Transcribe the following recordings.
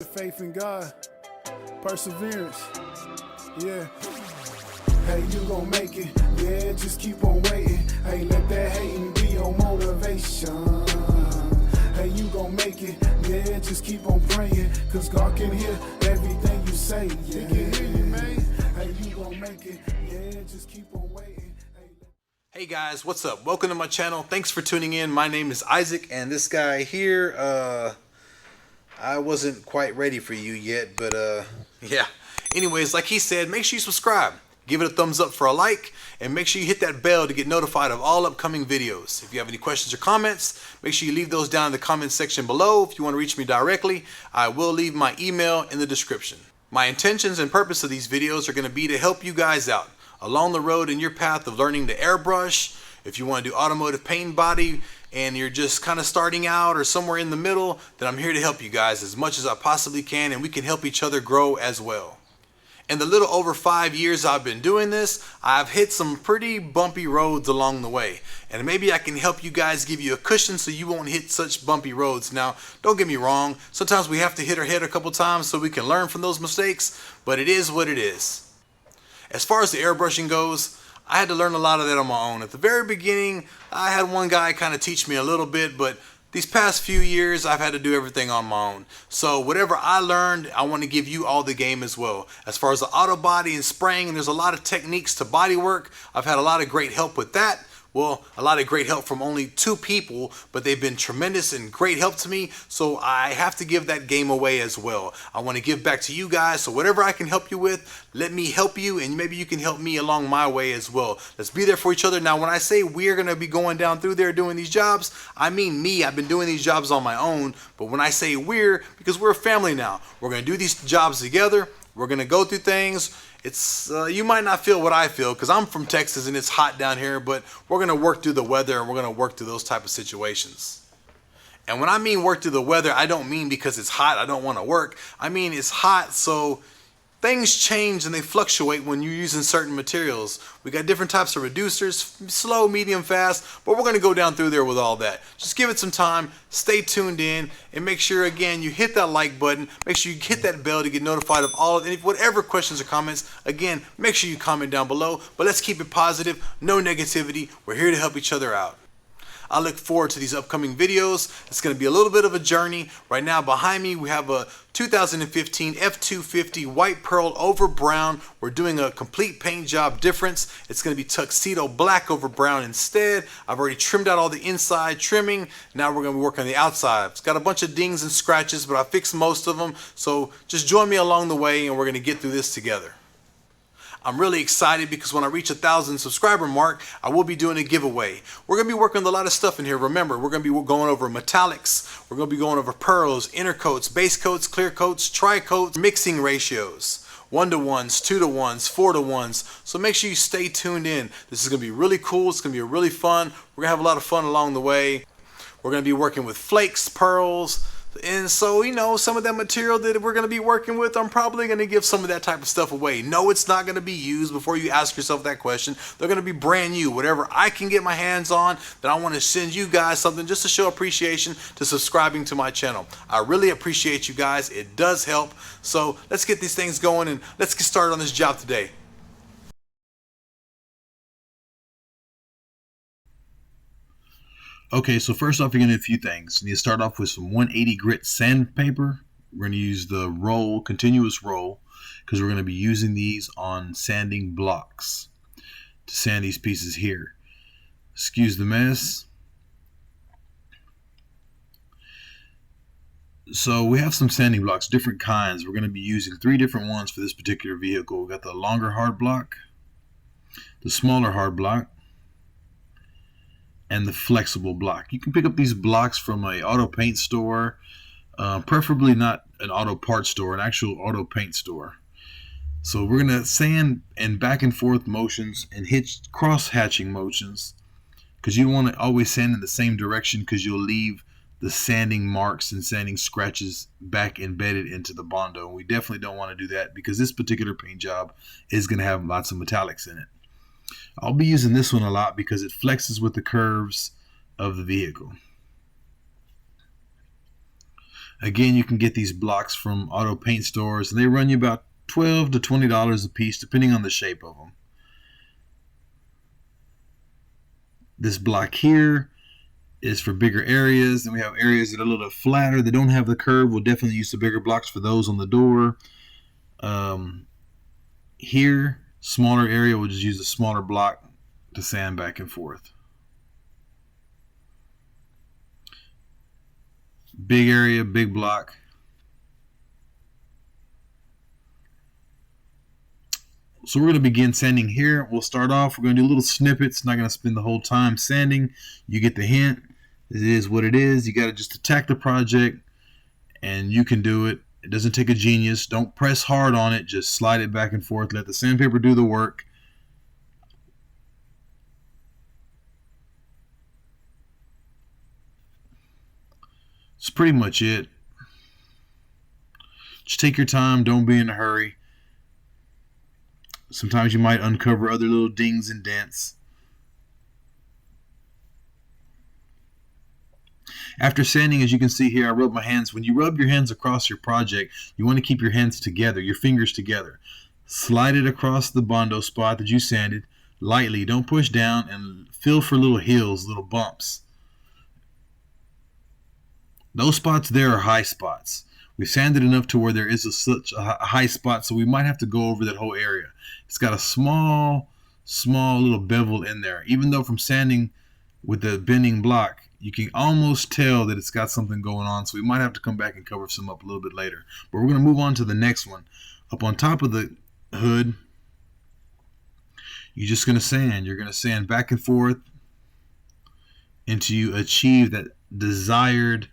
Faith in God, perseverance, yeah. Hey, you gon' make it, yeah, just keep on waiting. Hey, let that hating be your motivation. Hey, you gon' make it, yeah, just keep on praying, cause God can hear everything you say, yeah. He can hear you, man. Hey, you gon' make it, yeah, just keep on waiting. Hey guys, what's up? Welcome to my channel. Thanks for tuning in. My name is Isaac, and this guy here, I wasn't quite ready for you yet, but yeah. Anyways, like he said, make sure you subscribe. Give it a thumbs up for a like, and make sure you hit that bell to get notified of all upcoming videos. If you have any questions or comments, make sure you leave those down in the comment section below. If you want to reach me directly, I will leave my email in the description. My intentions and purpose of these videos are going to be to help you guys out along the road in your path of learning to airbrush. If you want to do automotive paint and body and you're just kind of starting out or somewhere in the middle, then I'm here to help you guys as much as I possibly can, and we can help each other grow as well. In the little over 5 years I've been doing this, I've hit some pretty bumpy roads along the way, and maybe I can help you guys, give you a cushion so you won't hit such bumpy roads. Now, don't get me wrong, sometimes we have to hit our head a couple times so we can learn from those mistakes, but it is what it is. As far as the airbrushing goes, I had to learn a lot of that on my own. At the very beginning, I had one guy kind of teach me a little bit, but these past few years, I've had to do everything on my own. So whatever I learned, I want to give you all the game as well. As far as the auto body and spraying, there's a lot of techniques to body work. I've had a lot of great help with that. Well, a lot of great help from only 2 people, but they've been tremendous and great help to me, so I have to give that game away as well. I want to give back to you guys, so whatever I can help you with, let me help you, and maybe you can help me along my way as well. Let's be there for each other. Now, when I say we're going to be going down through there doing these jobs, I mean me. I've been doing these jobs on my own, but when I say we're, because we're a family now, we're going to do these jobs together. We're going to go through things. It's you might not feel what I feel because I'm from Texas and it's hot down here, but we're going to work through the weather and we're going to work through those type of situations. And when I mean work through the weather, I don't mean because it's hot I don't want to work. I mean it's hot, so things change and they fluctuate when you're using certain materials. We got different types of reducers, slow, medium, fast, but we're going to go down through there with all that. Just give it some time, stay tuned in, and make sure, again, you hit that like button. Make sure you hit that bell to get notified of all of it. Whatever questions or comments, again, make sure you comment down below. But let's keep it positive, no negativity. We're here to help each other out. I look forward to these upcoming videos. It's going to be a little bit of a journey. Right now behind me we have a 2015 F250 white pearl over brown. We're doing a complete paint job difference. It's going to be tuxedo black over brown instead. I've already trimmed out all the inside trimming. Now we're going to be working on the outside. It's got a bunch of dings and scratches, but I fixed most of them. So just join me along the way and we're going to get through this together. I'm really excited because when I reach 1,000 subscriber mark, I will be doing a giveaway. We're going to be working on a lot of stuff in here. Remember, we're going to be going over metallics. We're going to be going over pearls, inner coats, base coats, clear coats, tri-coats, mixing ratios, 1-to-1s, 2-to-1s, 4-to-1s. So make sure you stay tuned in. This is going to be really cool. It's going to be really fun. We're going to have a lot of fun along the way. We're going to be working with flakes, pearls. And so, you know, some of that material that we're going to be working with, I'm probably going to give some of that type of stuff away. No, it's not going to be used before you ask yourself that question. They're going to be brand new. Whatever I can get my hands on, then I want to send you guys something just to show appreciation to subscribing to my channel. I really appreciate you guys. It does help. So let's get these things going and let's get started on this job today. Okay, so first off, you're going to do a few things. You need to start off with some 180 grit sandpaper. We're going to use the roll, continuous roll, because we're going to be using these on sanding blocks to sand these pieces here. Excuse the mess. So we have some sanding blocks, different kinds. We're going to be using 3 different ones for this particular vehicle. We've got the longer hard block, the smaller hard block, and the flexible block. You can pick up these blocks from a auto paint store, preferably not an auto parts store, an actual auto paint store. So we're going to sand in back and forth motions and cross hatching motions, because you want to always sand in the same direction, because you'll leave the sanding marks and sanding scratches back embedded into the Bondo. And we definitely don't want to do that because this particular paint job is going to have lots of metallics in it. I'll be using this one a lot because it flexes with the curves of the vehicle. Again, you can get these blocks from auto paint stores, and they run you about $12 to $20 a piece, depending on the shape of them. This block here is for bigger areas, and we have areas that are a little flatter that don't have the curve. We'll definitely use the bigger blocks for those on the door. Here, smaller area, we'll just use a smaller block to sand back and forth. Big area, big block. So we're going to begin sanding here. We'll start off, we're going to do little snippets. Not going to spend the whole time sanding. You get the hint. It is what it is. You got to just attack the project, and you can do it. It doesn't take a genius. Don't press hard on it. Just slide it back and forth. Let the sandpaper do the work. That's pretty much it. Just take your time. Don't be in a hurry. Sometimes you might uncover other little dings and dents. After sanding, as you can see here, I rub my hands. When you rub your hands across your project, you want to keep your hands together, your fingers together. Slide it across the Bondo spot that you sanded lightly. Don't push down, and feel for little hills, little bumps. Those spots there are high spots. We sanded enough to where there is such a high spot, so we might have to go over that whole area. It's got a small little bevel in there. Even though from sanding with the bending block, you can almost tell that it's got something going on, so we might have to come back and cover some up a little bit later. But we're going to move on to the next one. Up on top of the hood, you're just going to sand. You're going to sand back and forth until you achieve that desired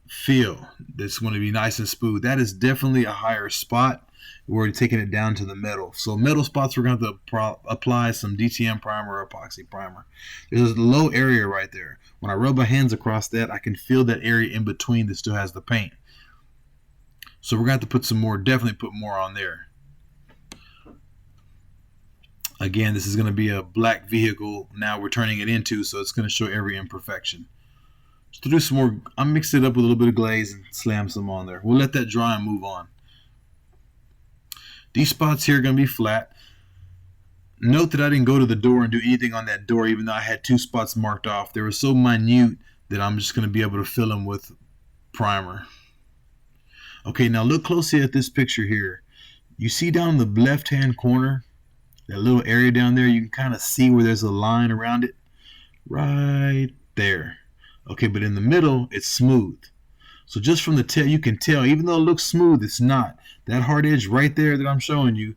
feel. That's going to be nice and smooth. That is definitely a higher spot. We're already taking it down to the metal. So metal spots, we're going to have to apply some DTM primer or epoxy primer. There's a low area right there. When I rub my hands across that, I can feel that area in between that still has the paint. So we're going to have to put some more, definitely put more on there. Again, this is going to be a black vehicle now we're turning it into, so it's going to show every imperfection. Just to do some more, I mixed it up with a little bit of glaze and slam some on there. We'll let that dry and move on. These spots here are going to be flat. Note that I didn't go to the door and do anything on that door, even though I had 2 spots marked off. They were so minute that I'm just going to be able to fill them with primer. Okay, now look closely at this picture here. You see down in the left-hand corner, that little area down there, you can kind of see where there's a line around it. Right there. Okay, but in the middle, it's smooth. So just from the tail, you can tell, even though it looks smooth, it's not. That hard edge right there that I'm showing you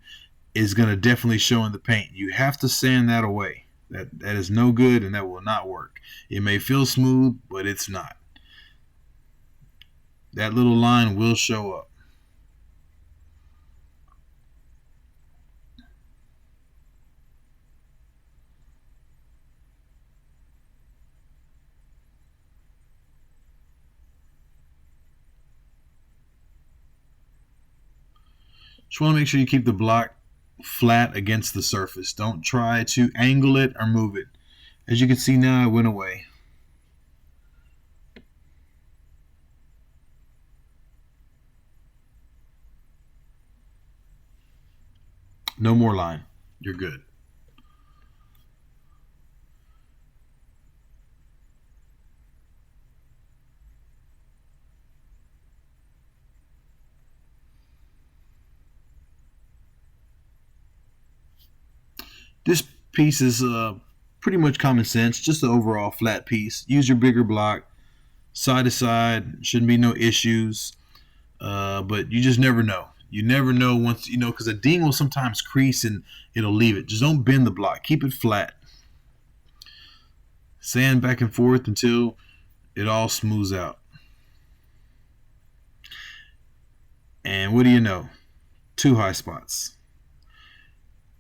is going to definitely show in the paint. You have to sand that away. That is no good, and that will not work. It may feel smooth, but it's not. That little line will show up. Just want to make sure you keep the block flat against the surface. Don't try to angle it or move it. As you can see now, it went away. No more line. You're good. This piece is pretty much common sense, just the overall flat piece. Use your bigger block, side to side, shouldn't be no issues, but you just never know. You never know once, because a ding will sometimes crease and it'll leave it. Just don't bend the block. Keep it flat. Sand back and forth until it all smooths out. And what do you know? 2 high spots.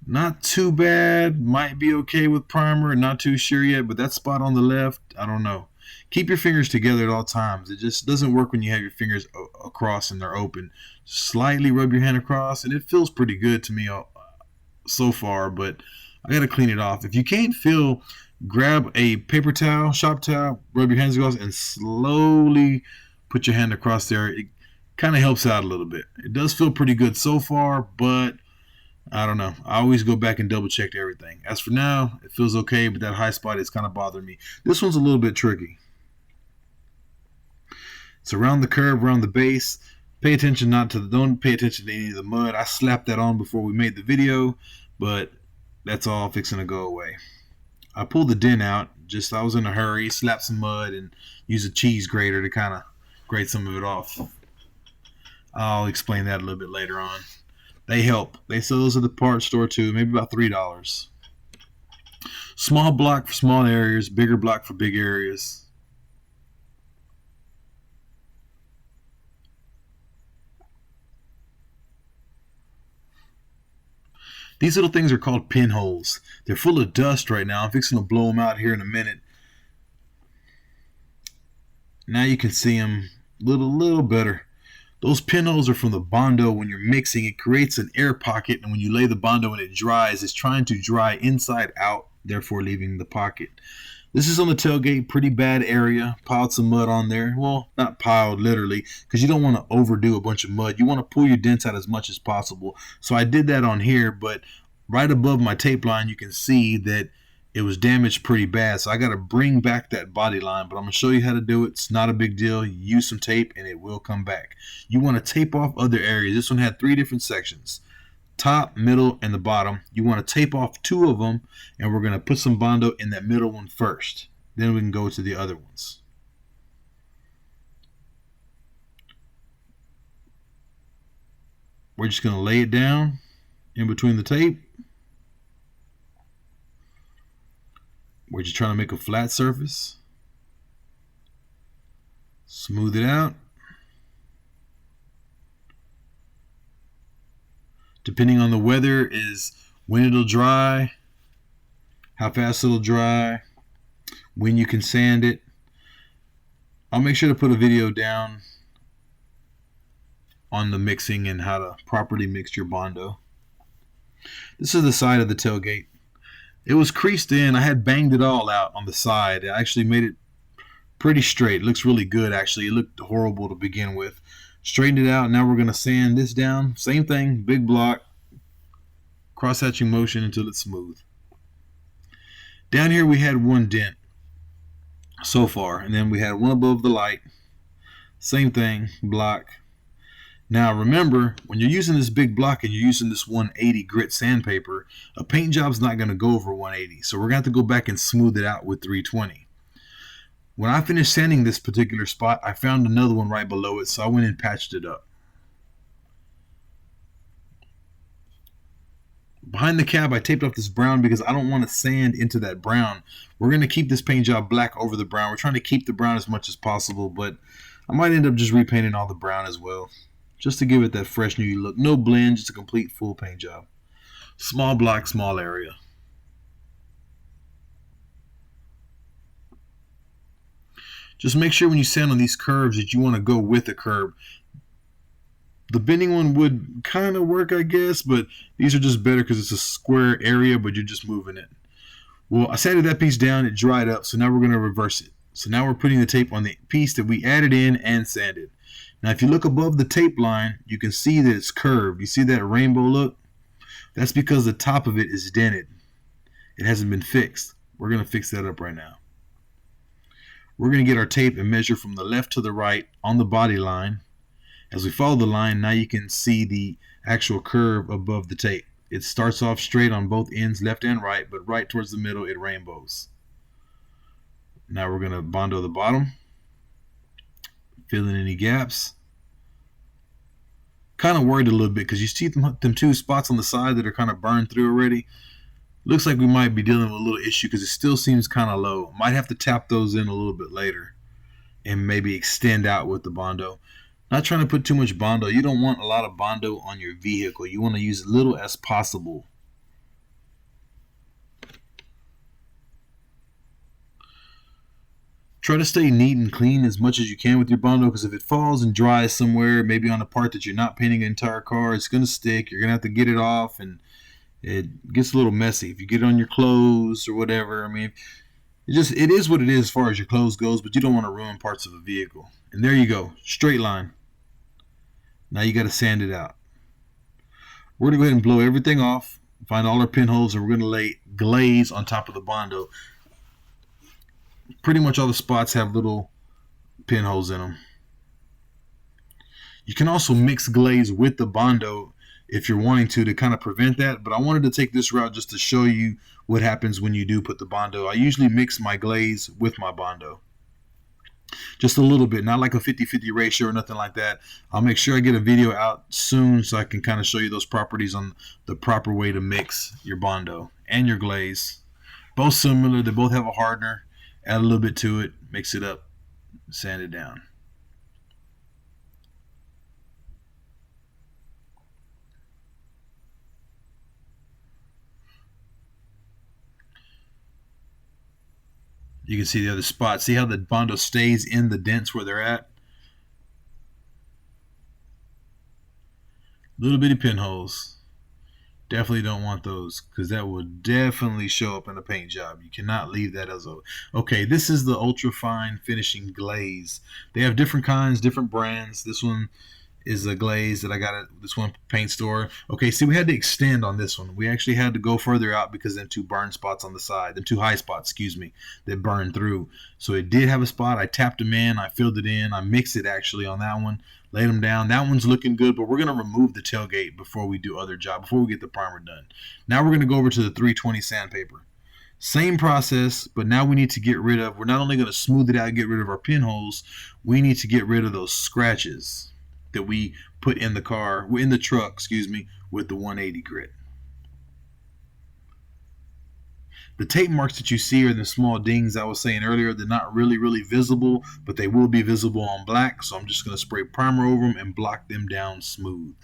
Not too bad. Might be okay with primer. Not too sure yet, but that spot on the left, I don't know. Keep your fingers together at all times. It just doesn't work when you have your fingers across and they're open. Slightly rub your hand across, and it feels pretty good to me so far, but I got to clean it off. If you can't feel, grab a paper towel, shop towel, rub your hands across, and slowly put your hand across there. It kind of helps out a little bit. It does feel pretty good so far, but I don't know. I always go back and double check everything. As for now, it feels okay, but that high spot is kind of bothering me. This one's a little bit tricky. It's around the curve, around the base. Pay attention don't pay attention to any of the mud. I slapped that on before we made the video, but that's all fixing to go away. I pulled the dent out. I was in a hurry, slapped some mud, and used a cheese grater to kind of grate some of it off. I'll explain that a little bit later on. They help. They sell those at the parts store too, maybe about $3. Small block for small areas, bigger block for big areas. These little things are called pinholes. They're full of dust right now. I'm fixing to blow them out here in a minute. Now you can see them a little better. Those pinholes are from the Bondo. When you're mixing, it creates an air pocket, and when you lay the Bondo and it dries, it's trying to dry inside out, therefore leaving the pocket. This is on the tailgate, pretty bad area. Piled some mud on there. Well, not piled literally, because you don't want to overdo a bunch of mud. You want to pull your dents out as much as possible. So I did that on here, but right above my tape line, you can see that it was damaged pretty bad. So I got to bring back that body line, but I'm going to show you how to do it. It's not a big deal. You use some tape and it will come back. You want to tape off other areas. This one had 3 different sections. Top, middle, and the bottom. You want to tape off 2 of them, and we're going to put some Bondo in that middle one first. Then we can go to the other ones. We're just going to lay it down in between the tape. We're just trying to make a flat surface. Smooth it out. Depending on the weather is when it'll dry, how fast it'll dry, when you can sand it. I'll make sure to put a video down on the mixing and how to properly mix your Bondo. This is the side of the tailgate. It was creased in. I had banged it all out on the side. I actually made it pretty straight. It looks really good actually. It looked horrible to begin with. Straightened it out. Now we're going to sand this down. Same thing, big block, cross-hatching motion until it's smooth. Down here we had 1 dent so far, and then we had 1 above the light. Same thing, block. Now remember, when you're using this big block and you're using this 180 grit sandpaper, a paint job's not going to go over 180. So we're going to have to go back and smooth it out with 320. When I finished sanding this particular spot, I found another one right below it, so I went and patched it up. Behind the cab, I taped off this brown because I don't want to sand into that brown. We're going to keep this paint job black over the brown. We're trying to keep the brown as much as possible, but I might end up just repainting all the brown as well, just to give it that fresh new look. No blend, just a complete full paint job. Small block, small area. Just make sure when you sand on these curves that you want to go with the curve. The bending one would kind of work, I guess, but these are just better because it's a square area, but you're just moving it. Well, I sanded that piece down, it dried up, so now we're going to reverse it. So now we're putting the tape on the piece that we added in and sanded. Now if you look above the tape line, you can see that it's curved. You see that rainbow look? That's because the top of it is dented. It hasn't been fixed. We're going to fix that up right now. We're going to get our tape and measure from the left to the right on the body line. As we follow the line, now you can see the actual curve above the tape. It starts off straight on both ends, left and right, but right towards the middle it rainbows. Now we're going to Bondo the bottom, fill in any gaps. Kind of worried a little bit because you see them 2 spots on the side that are kind of burned through already. Looks like we might be dealing with a little issue because it still seems kind of low. Might have to tap those in a little bit later and maybe extend out with the Bondo. Not trying to put too much Bondo. You don't want a lot of Bondo on your vehicle. You want to use as little as possible. Try to stay neat and clean as much as you can with your Bondo, because if it falls and dries somewhere, maybe on a part that you're not painting an entire car, it's going to stick. You're going to have to get it off, and it gets a little messy. If you get it on your clothes or whatever, I mean, it is what it is as far as your clothes goes, but you don't want to ruin parts of a vehicle. And there you go, straight line. Now you got to sand it out. We're going to go ahead and blow everything off, find all our pinholes, and we're going to lay glaze on top of the Bondo. Pretty much all the spots have little pinholes in them. You can also mix glaze with the Bondo if you're wanting to kind of prevent that, but I wanted to take this route just to show you what happens when you do put the Bondo. I usually mix my glaze with my Bondo. Just a little bit, not like a 50-50 ratio or nothing like that. I'll make sure I get a video out soon so I can kind of show you those properties on the proper way to mix your Bondo and your glaze. Both similar, they both have a hardener. Add a little bit to it, mix it up, sand it down. You can see the other spot. See how the Bondo stays in the dents where they're at? Little bitty pinholes. Definitely don't want those because that will definitely show up in a paint job. You cannot leave that as a... Okay, this is the ultra fine finishing glaze. They have different kinds, different brands. This one is a glaze that I got at this one paint store. Okay, see, we had to extend on this one. We actually had to go further out because them two burn spots on the side, them two high spots, excuse me, that burned through. So it did have a spot. I tapped them in, I filled it in, I mixed it actually on that one, laid them down. That one's looking good, but we're gonna remove the tailgate before we do other job, before we get the primer done. Now we're gonna go over to the 320 sandpaper. Same process, but now we need to get rid of, we're not only gonna smooth it out and get rid of our pinholes, we need to get rid of those scratches that we put in the car, in the truck, excuse me, with the 180 grit. The tape marks that you see are the small dings I was saying earlier. They're not really visible, but they will be visible on black. So I'm just going to spray primer over them and block them down smooth.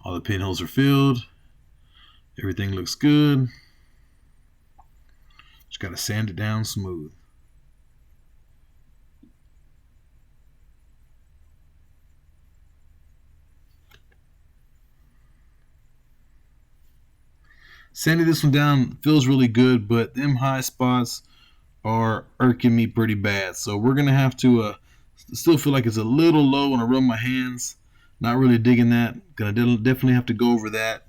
All the pinholes are filled. Everything looks good. Just got to sand it down smooth. Sanding this one down feels really good, but them high spots are irking me pretty bad. So we're going to have to still feel like it's a little low when I rub my hands. Not really digging that. Gonna definitely have to go over that.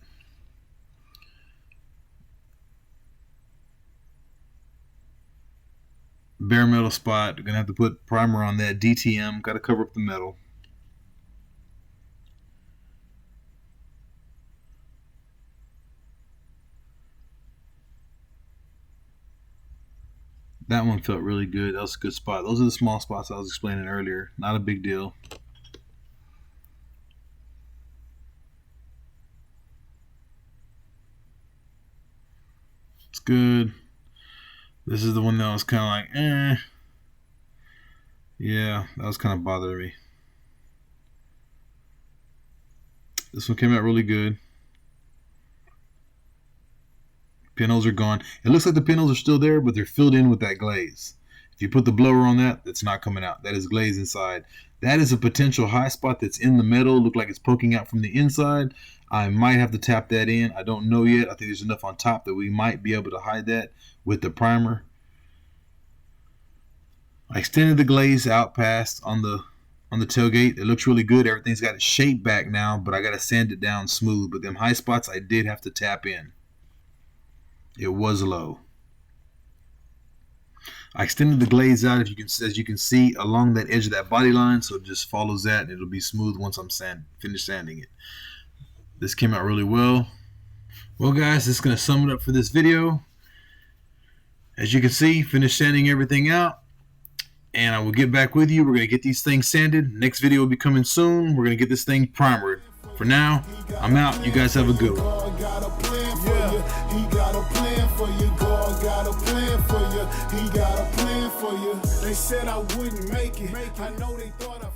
Bare metal spot. Gonna have to put primer on that. DTM. Got to cover up the metal. That one felt really good. That was a good spot. Those are the small spots I was explaining earlier. Not a big deal. It's good. This is the one that was kind of like, eh. Yeah, that was kind of bothering me. This one came out really good. Pinholes are gone. It looks like the pinholes are still there, but they're filled in with that glaze. If you put the blower on that, it's not coming out. That is glaze inside. That is a potential high spot that's in the metal. Look like it's poking out from the inside. I might have to tap that in. I don't know yet. I think there's enough on top that we might be able to hide that with the primer. I extended the glaze out past on the tailgate. It looks really good. Everything's got its shape back now, but I got to sand it down smooth. But them high spots, I did have to tap in. It was low. I extended the glaze out, as you can see, along that edge of that body line, so it just follows that, and it'll be smooth once I'm finished sanding it. This came out really well. Well, guys, this is going to sum it up for this video. As you can see, finished sanding everything out, and I will get back with you. We're going to get these things sanded. Next video will be coming soon. We're going to get this thing primered. For now, I'm out. You guys have a good one. He got a plan for you. God got a plan for you. He got a plan for you. They said I wouldn't make it. I know they thought I